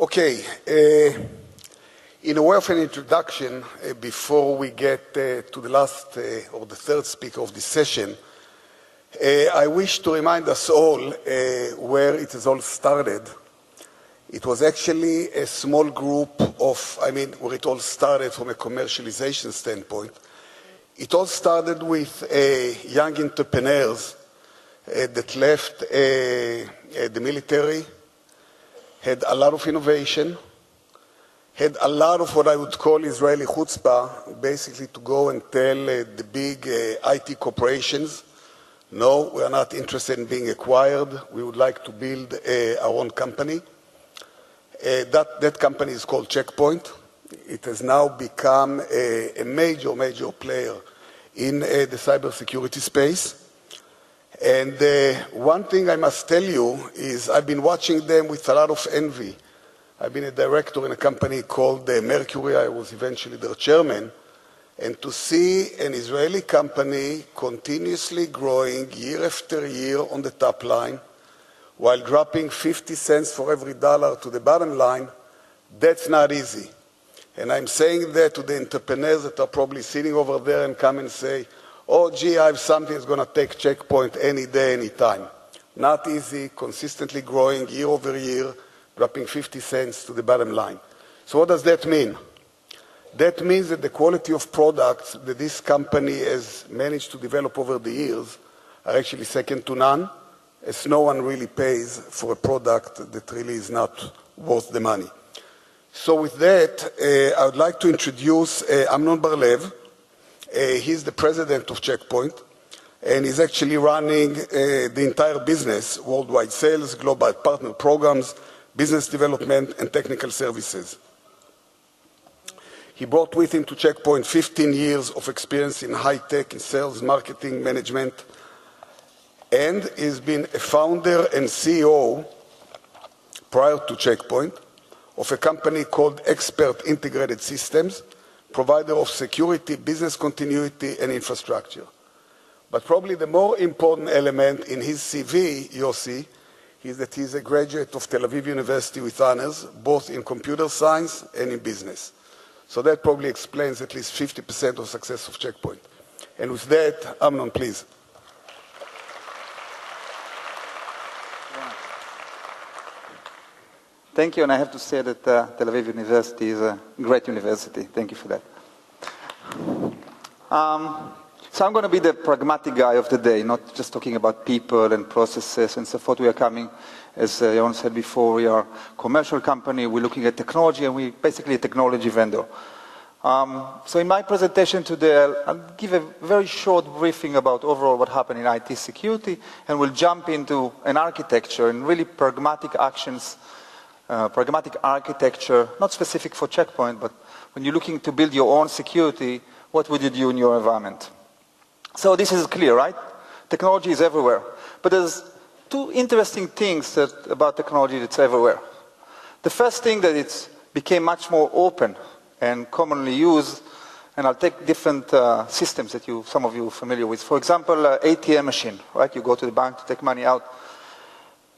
Okay, in a way of an introduction, before we get to the last or the third speaker of this session, I wish to remind us all where it has all started. It was actually a small group of, where it all started from a commercialization standpoint. It all started with young entrepreneurs that left the military, had a lot of innovation, had a lot of what I would call Israeli chutzpah, basically to go and tell the big IT corporations, no, we are not interested in being acquired. We would like to build our own company. That company is called Checkpoint. It has now become a major player in the cybersecurity space. And one thing I must tell you is I've been watching them with a lot of envy. I've been a director in a company called Mercury. I was eventually their chairman. And to see an Israeli company continuously growing year after year on the top line, while dropping 50 cents for every dollar to the bottom line, that's not easy. And I'm saying that to the entrepreneurs that are probably sitting over there and come and say, oh, gee, I have something that's going to take Checkpoint any day, any time. Not easy, consistently growing year over year, dropping 50 cents to the bottom line. So what does that mean? That means that the quality of products that this company has managed to develop over the years are actually second to none, as no one really pays for a product that really is not worth the money. So with that, I would like to introduce Amnon Bar-Lev. He's the president of Checkpoint, and he's actually running the entire business, worldwide sales, global partner programs, business development, and technical services. He brought with him to Checkpoint 15 years of experience in high-tech, in sales, marketing, management, and he's been a founder and CEO prior to Checkpoint of a company called Expert Integrated Systems, provider of security, business continuity, and infrastructure. But probably the more important element in his CV, Yossi, is that he's a graduate of Tel Aviv University with honors, both in computer science and in business. So that probably explains at least 50% of success of Checkpoint. And with that, Amnon, please. Thank you, and I have to say that Tel Aviv University is a great university. Thank you for that. So I'm going to be the pragmatic guy of the day, not just talking about people and processes and so forth. We are coming, as Jon said before, we are a commercial company. We're looking at technology, and we're basically a technology vendor. So in my presentation today, I'll give a very short briefing about overall what happened in IT security, and we'll jump into an architecture and really pragmatic actions, pragmatic architecture, not specific for Checkpoint, but when you're looking to build your own security, what would you do in your environment? So this is clear, right? Technology is everywhere. But there's two interesting things about technology that's everywhere. The first thing that it became much more open and commonly used, and I'll take different systems that some of you are familiar with. For example, ATM machine, right? You go to the bank to take money out.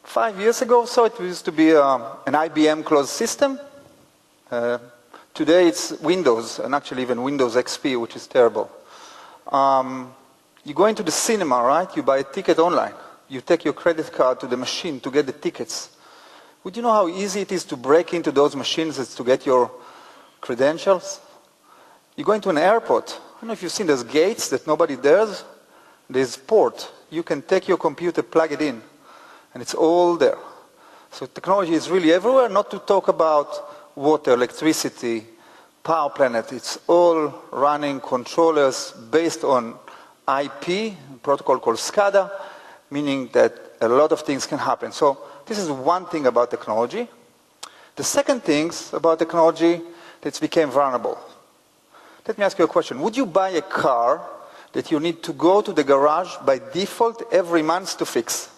5 years ago, so it used to be an IBM closed system. Today it's Windows, and actually even Windows XP, which is terrible. You go into the cinema, right? You buy a ticket online. You take your credit card to the machine to get the tickets. Would you know how easy it is to break into those machines to get your credentials? You go into an airport. I don't know if you've seen those gates that nobody dares. There's port. You can take your computer, plug it in, and it's all there. So technology is really everywhere, not to talk about water, electricity, power planet. It's all running controllers based on IP, a protocol called SCADA, meaning that a lot of things can happen. So this is one thing about technology. The second thing about technology, that became vulnerable. Let me ask you a question. Would you buy a car that you need to go to the garage by default every month to fix?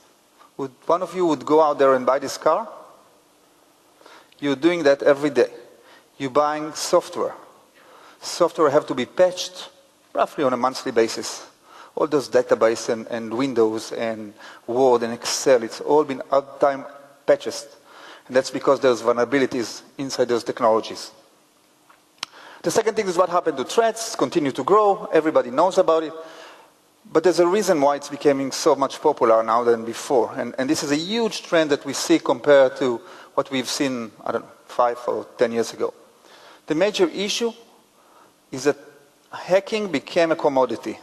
Would one of you would go out there and buy this car? You're doing that every day. You're buying software. Software have to be patched roughly on a monthly basis. All those databases and Windows and Word and Excel, it's all been out-time patched. And that's because there's vulnerabilities inside those technologies. The second thing is what happened to threats, continue to grow, everybody knows about it. But there's a reason why it's becoming so much popular now than before. And this is a huge trend that we see compared to what we've seen, I don't know, 5 or 10 years ago. The major issue is that hacking became a commodity.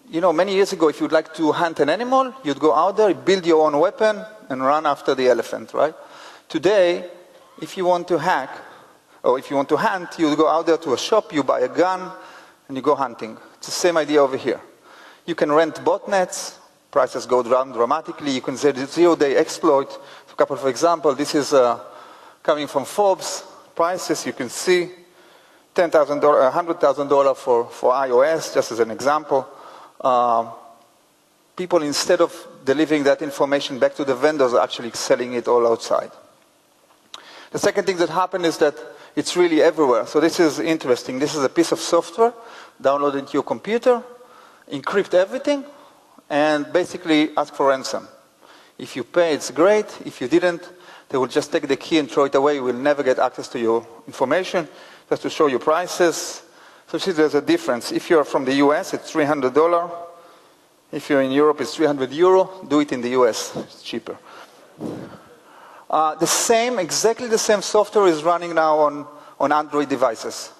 You know, many years ago, if you'd like to hunt an animal, you'd go out there, build your own weapon, and run after the elephant, right? Today, if you want to hack, or if you want to hunt, you go out there to a shop, you buy a gun, and you go hunting. It's the same idea over here. You can rent botnets, prices go down dramatically, you can say zero-day exploit. A couple of examples, this is coming from Forbes, prices, you can see, $10,000, $100,000 for iOS, just as an example. People, instead of delivering that information back to the vendors, are actually selling it all outside. The second thing that happened is that it's really everywhere. So this is interesting. This is a piece of software downloaded into your computer, encrypt everything, and basically ask for ransom. If you pay, it's great. If you didn't, they will just take the key and throw it away. You will never get access to your information, just to show you prices. So see, there's a difference. If you're from the US, it's $300. If you're in Europe, it's €300. Do it in the US. It's cheaper. Exactly the same software is running now on Android devices.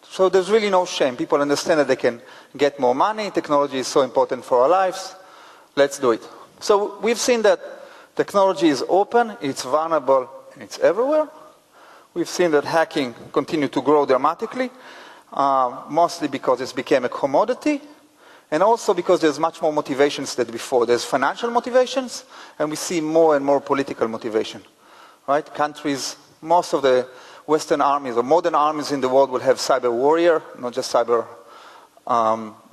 So there's really no shame. People understand that they can get more money. Technology is so important for our lives. Let's do it. So we've seen that technology is open, it's vulnerable, and it's everywhere. We've seen that hacking continue to grow dramatically, mostly because it's became a commodity, and also because there's much more motivations than before. There's financial motivations, and we see more and more political motivation. Right? Countries, most of the Western armies or modern armies in the world will have cyber warrior, not just cyber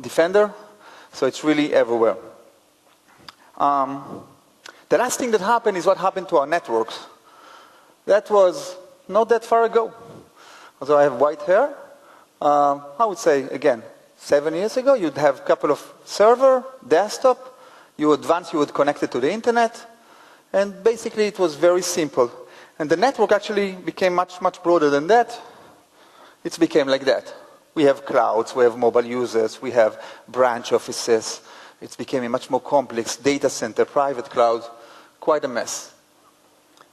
defender. So it's really everywhere. The last thing that happened is what happened to our networks. That was not that far ago. Although I have white hair, I would say, again, 7 years ago, you'd have a couple of server, desktop, you would connect it to the internet, and basically it was very simple. And the network actually became much, much broader than that. It became like that. We have clouds, we have mobile users, we have branch offices. It became a much more complex data center, private cloud, quite a mess.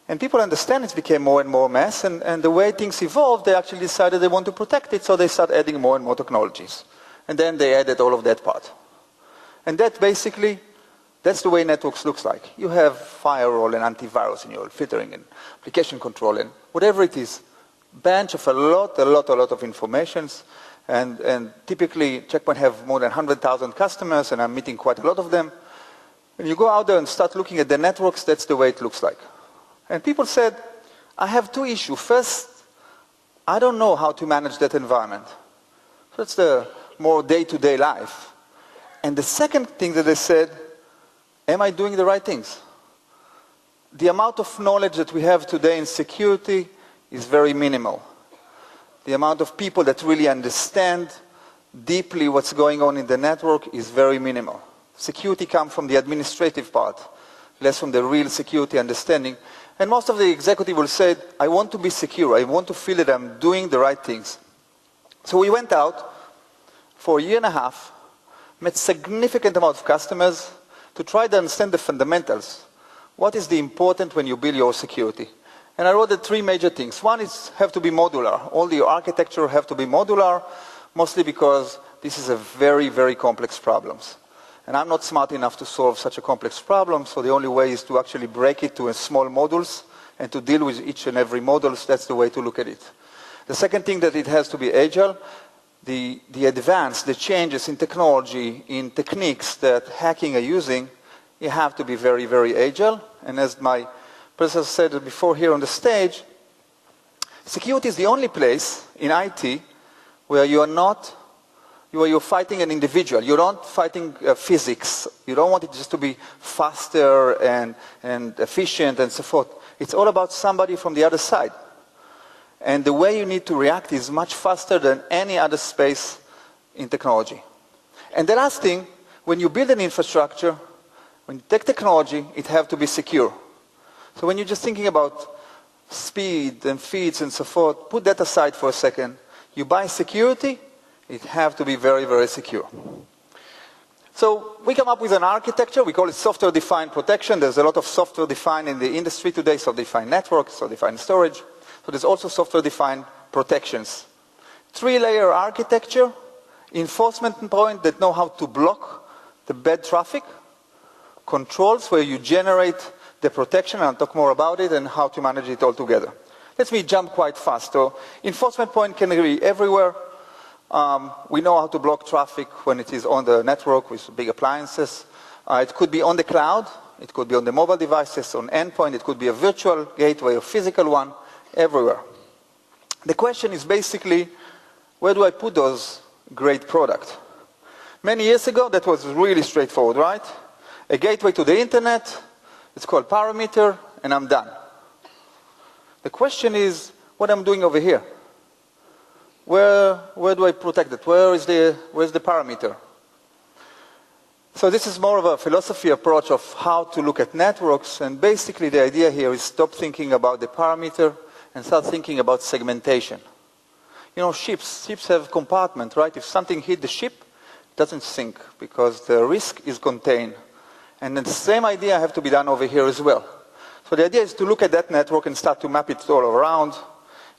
And people understand it became more and more mess, and the way things evolved, they actually decided they want to protect it, so they start adding more and more technologies. And then they added all of that part. And that basically, that's the way networks looks like. You have firewall and antivirus and your filtering and application control and whatever it is. Bunch of a lot of informations. And typically, Checkpoint have more than 100,000 customers, and I'm meeting quite a lot of them. When you go out there and start looking at the networks, that's the way it looks like. And people said, I have two issues. First, I don't know how to manage that environment. So that's the more day-to-day life. And the second thing that they said, am I doing the right things? The amount of knowledge that we have today in security is very minimal. The amount of people that really understand deeply what's going on in the network is very minimal. Security comes from the administrative part, less from the real security understanding. And most of the executives will say, I want to be secure. I want to feel that I'm doing the right things. So we went out for a year and a half, met significant amount of customers to try to understand the fundamentals. What is the important when you build your security? And I wrote the three major things. One is have to be modular. All the architecture have to be modular, mostly because this is a very, very complex problem. And I'm not smart enough to solve such a complex problem, so the only way is to actually break it to small modules and to deal with each and every module. That's the way to look at it. The second thing, that it has to be agile. The advance, the changes in technology, in techniques that hacking are using, you have to be very, very agile. And as my professor said before here on the stage, security is the only place in IT where you're fighting an individual. You're not fighting physics. You don't want it just to be faster and efficient and so forth. It's all about somebody from the other side. And the way you need to react is much faster than any other space in technology. And the last thing, when you build an infrastructure, when you take technology, it has to be secure. So when you're just thinking about speed and feeds and so forth, put that aside for a second. You buy security, it has to be very, very secure. So we come up with an architecture. We call it software-defined protection. There's a lot of software-defined in the industry today, software-defined networks, software-defined storage. So there's also software-defined protections. 3-layer architecture, enforcement point that know how to block the bad traffic, controls where you generate the protection, and I'll talk more about it, and how to manage it all together. Let me jump quite fast. So enforcement point can be everywhere. We know how to block traffic when it is on the network with big appliances. It could be on the cloud. It could be on the mobile devices, on endpoint. It could be a virtual gateway, a physical one, everywhere. The question is basically, where do I put those great products? Many years ago, that was really straightforward, right? A gateway to the internet, it's called parameter, and I'm done. The question is, what I'm doing over here? Where do I protect it? Where's the parameter? So this is more of a philosophy approach of how to look at networks, and basically the idea here is stop thinking about the parameter and start thinking about segmentation. You know, ships have compartments, right? If something hit the ship, it doesn't sink because the risk is contained. And then the same idea has to be done over here as well. So the idea is to look at that network and start to map it all around,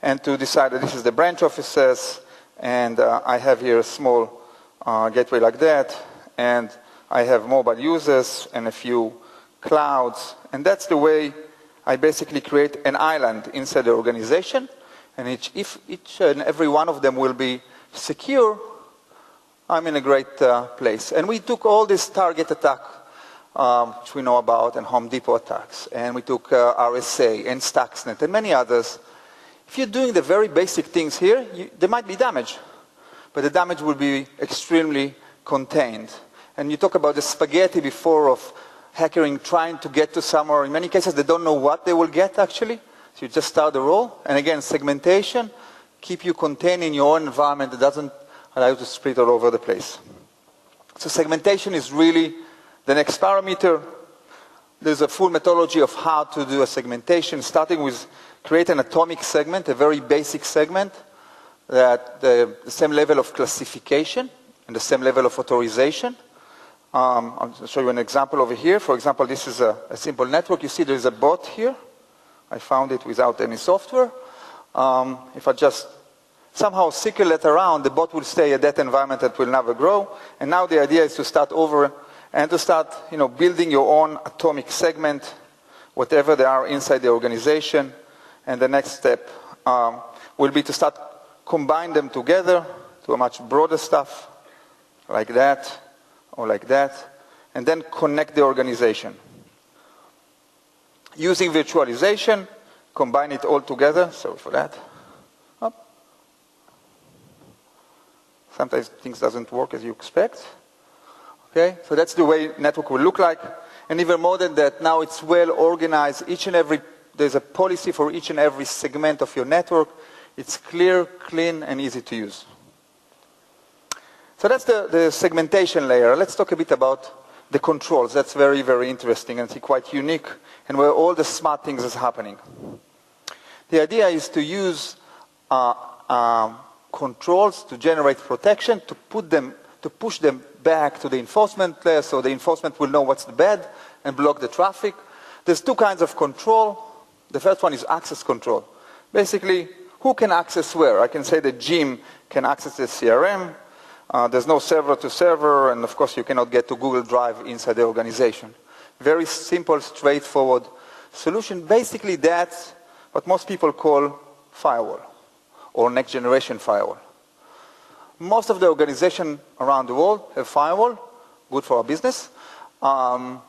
and to decide that this is the branch offices, and I have here a small gateway like that, and I have mobile users and a few clouds, and that's the way I basically create an island inside the organization, and if each and every one of them will be secure, I'm in a great place. And we took all this target attack, which we know about, and Home Depot attacks, and we took RSA and Stuxnet and many others. If you're doing the very basic things here, there might be damage, but the damage will be extremely contained. And you talk about the spaghetti before of hackering trying to get to somewhere. In many cases, they don't know what they will get, actually. So you just start the roll. And again, segmentation, keep you contained in your own environment. It doesn't allow you to spread all over the place. So segmentation is really the next parameter. There's a full methodology of how to do a segmentation, starting with create an atomic segment, a very basic segment, that the same level of classification and the same level of authorization. I'll show you an example over here. For example, this is a simple network. You see there's a bot here. I found it without any software. If I just somehow circle it around, the bot will stay at that environment that will never grow. And now the idea is to start over and to start building your own atomic segment, whatever they are inside the organization. And the next step will be to start combine them together to a much broader stuff, like that, or like that, and then connect the organization. Using virtualization, combine it all together. Sorry for that. Up. Sometimes things doesn't work as you expect. Okay, so that's the way network will look like. And even more than that, now it's well organized. There's a policy for each and every segment of your network. It's clear, clean, and easy to use. So that's the segmentation layer. Let's talk a bit about the controls. That's very, very interesting and quite unique, and where all the smart things is happening. The idea is to use controls to generate protection, to push them back to the enforcement layer, so the enforcement will know what's the bad and block the traffic. There's two kinds of control. The first one is access control. Basically, who can access where? I can say the gym can access the CRM. There's no server to server, and of course you cannot get to Google Drive inside the organization. Very simple, straightforward solution. Basically that's what most people call firewall, or next generation firewall. Most of the organizations around the world have firewall, good for our business. But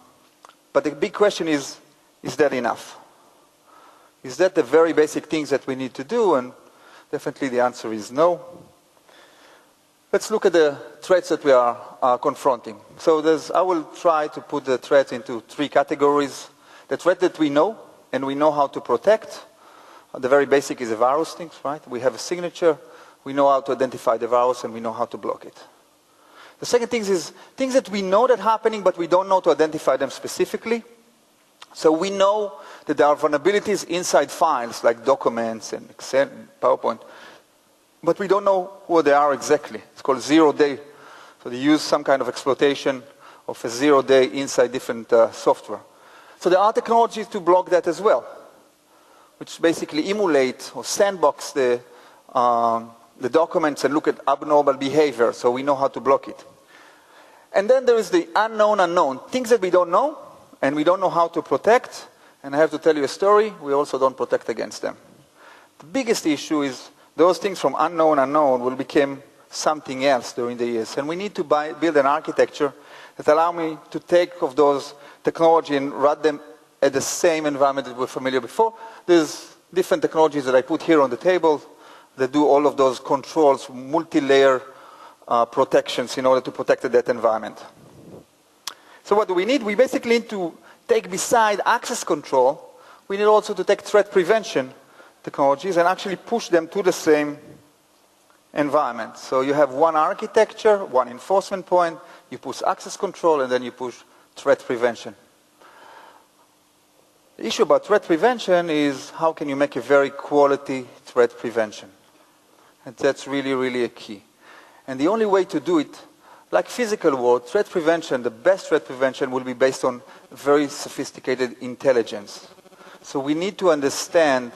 the big question is that enough? Is that the very basic things that we need to do? And definitely the answer is no. Let's look at the threats that we are confronting. So I will try to put the threats into three categories. The threat that we know, and we know how to protect. The very basic is the virus things, right? We have a signature, we know how to identify the virus, and we know how to block it. The second thing is things that we know that are happening, but we don't know to identify them specifically. So we know that there are vulnerabilities inside files like documents and Excel and PowerPoint, but we don't know who they are exactly. It's called zero-day. So they use some kind of exploitation of a zero-day inside different software. So there are technologies to block that as well, which basically emulate or sandbox the documents and look at abnormal behavior, so we know how to block it. And then there is the unknown, things that we don't know, and we don't know how to protect. And I have to tell you a story, we also don't protect against them. The biggest issue is those things from unknown will become something else during the years. And we need to build an architecture that allow me to take of those technology and run them at the same environment that we're familiar before. There's different technologies that I put here on the table that do all of those controls, multi-layer protections in order to protect that environment. So what do we need? We basically need to take beside access control, we need also to take threat prevention technologies and actually push them to the same environment. So you have one architecture, one enforcement point, you push access control, and then you push threat prevention. The issue about threat prevention is how can you make a very quality threat prevention? And that's really, really a key. And the only way to do it, like physical war, threat prevention, the best threat prevention will be based on very sophisticated intelligence. So we need to understand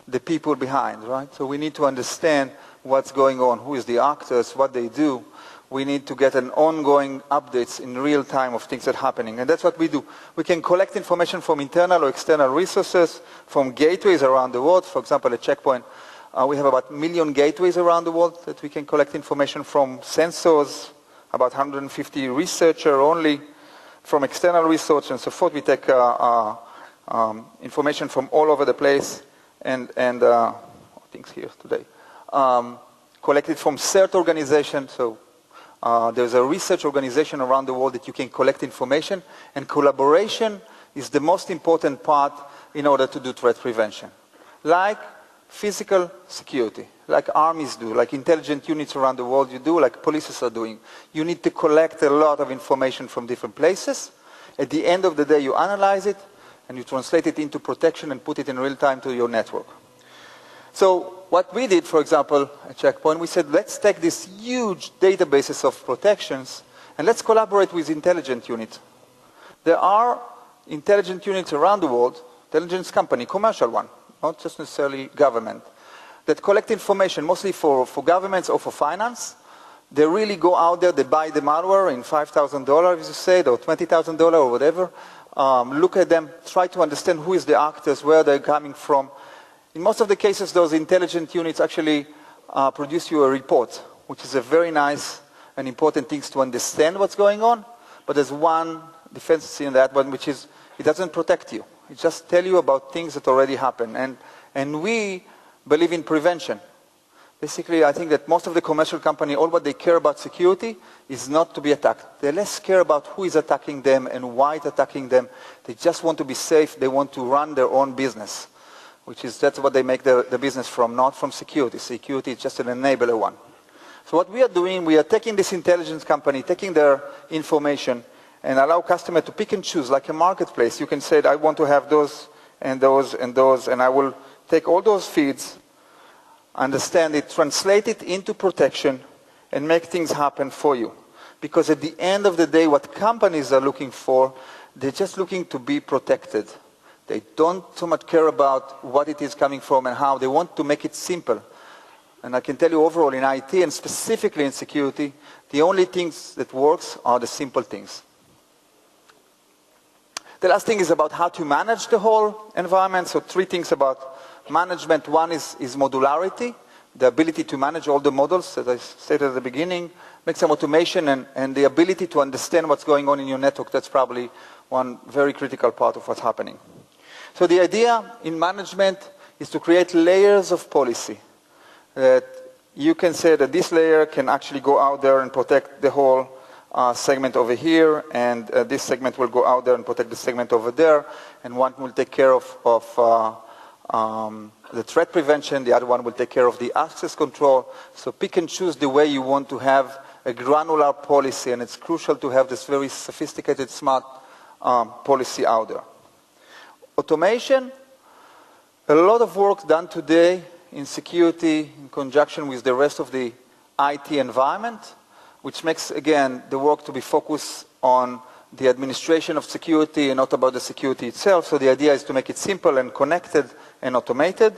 the people behind, right? So we need to understand what's going on, who is the actors, what they do. We need to get an ongoing updates in real time of things that are happening. And that's what we do. We can collect information from internal or external resources, from gateways around the world. For example, at Checkpoint, we have about 1 million gateways around the world that we can collect information from, sensors, about 150 researchers only, from external research and so forth. We take information from all over the place and things here today. Collected from CERT organization, so there's a research organization around the world that you can collect information, and collaboration is the most important part in order to do threat prevention. Like physical security, like armies do, like intelligent units around the world you do, like police are doing. You need to collect a lot of information from different places. At the end of the day, you analyze it, and you translate it into protection and put it in real time to your network. So what we did, for example, at Checkpoint, we said, let's take these huge databases of protections, and let's collaborate with intelligent units. There are intelligent units around the world, intelligence company, commercial one, not just necessarily government, that collect information mostly for governments or for finance. They really go out there, they buy the malware in $5,000, as you said, or $20,000 or whatever. Look at them, try to understand who is the actors, where they're coming from. In most of the cases, those intelligent units actually produce you a report, which is a very nice and important thing to understand what's going on. But there's one deficiency in that one, which is it doesn't protect you. It just tells you about things that already happen. And we believe in prevention. Basically, I think that most of the commercial companies, all what they care about security is not to be attacked. They less care about who is attacking them and why it's attacking them. They just want to be safe. They want to run their own business, that's what they make the business from, not from security. Security is just an enabler one. So what we are doing, we are taking this intelligence company, taking their information, and allow customer to pick and choose, like a marketplace. You can say, I want to have those and those and those, and I will take all those feeds, understand it, translate it into protection, and make things happen for you. Because at the end of the day, what companies are looking for, they're just looking to be protected. They don't so much care about what it is coming from and how. They want to make it simple. And I can tell you overall in IT and specifically in security, the only things that works are the simple things. The last thing is about how to manage the whole environment. So 3 things about management. One is modularity, the ability to manage all the models, as I stated at the beginning, make some automation, and the ability to understand what's going on in your network. That's probably one very critical part of what's happening. So the idea in management is to create layers of policy. That you can say that this layer can actually go out there and protect the whole segment over here, and this segment will go out there and protect the segment over there, and one will take care of the threat prevention, the other one will take care of the access control. So pick and choose the way you want to have a granular policy, and it's crucial to have this very sophisticated, smart policy out there. automation, a lot of work done today in security in conjunction with the rest of the IT environment, which makes, again, the work to be focused on the administration of security and not about the security itself. So the idea is to make it simple and connected and automated.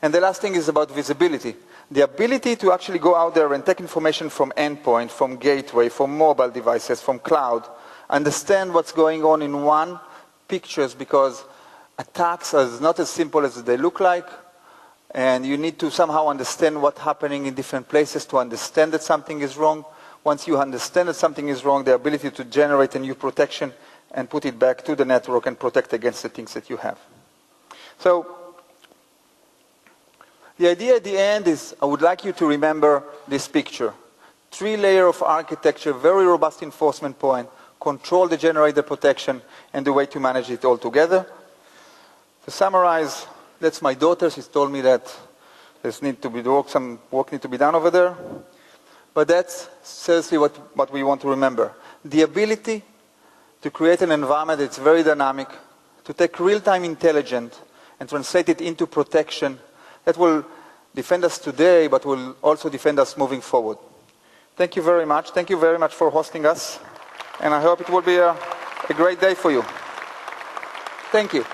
And the last thing is about visibility. The ability to actually go out there and take information from endpoint, from gateway, from mobile devices, from cloud, understand what's going on in one pictures, because attacks are not as simple as they look like, and you need to somehow understand what's happening in different places to understand that something is wrong. Once you understand that something is wrong, the ability to generate a new protection and put it back to the network and protect against the things that you have. So the idea at the end is I would like you to remember this picture. 3-layer of architecture, very robust enforcement point, control the generated protection, and the way to manage it all together. To summarize, that's my daughter. She's told me that there's need to be some work need to be done over there. But that's seriously what we want to remember. The ability to create an environment that's very dynamic, to take real-time intelligence and translate it into protection that will defend us today, but will also defend us moving forward. Thank you very much. Thank you very much for hosting us. And I hope it will be a great day for you. Thank you.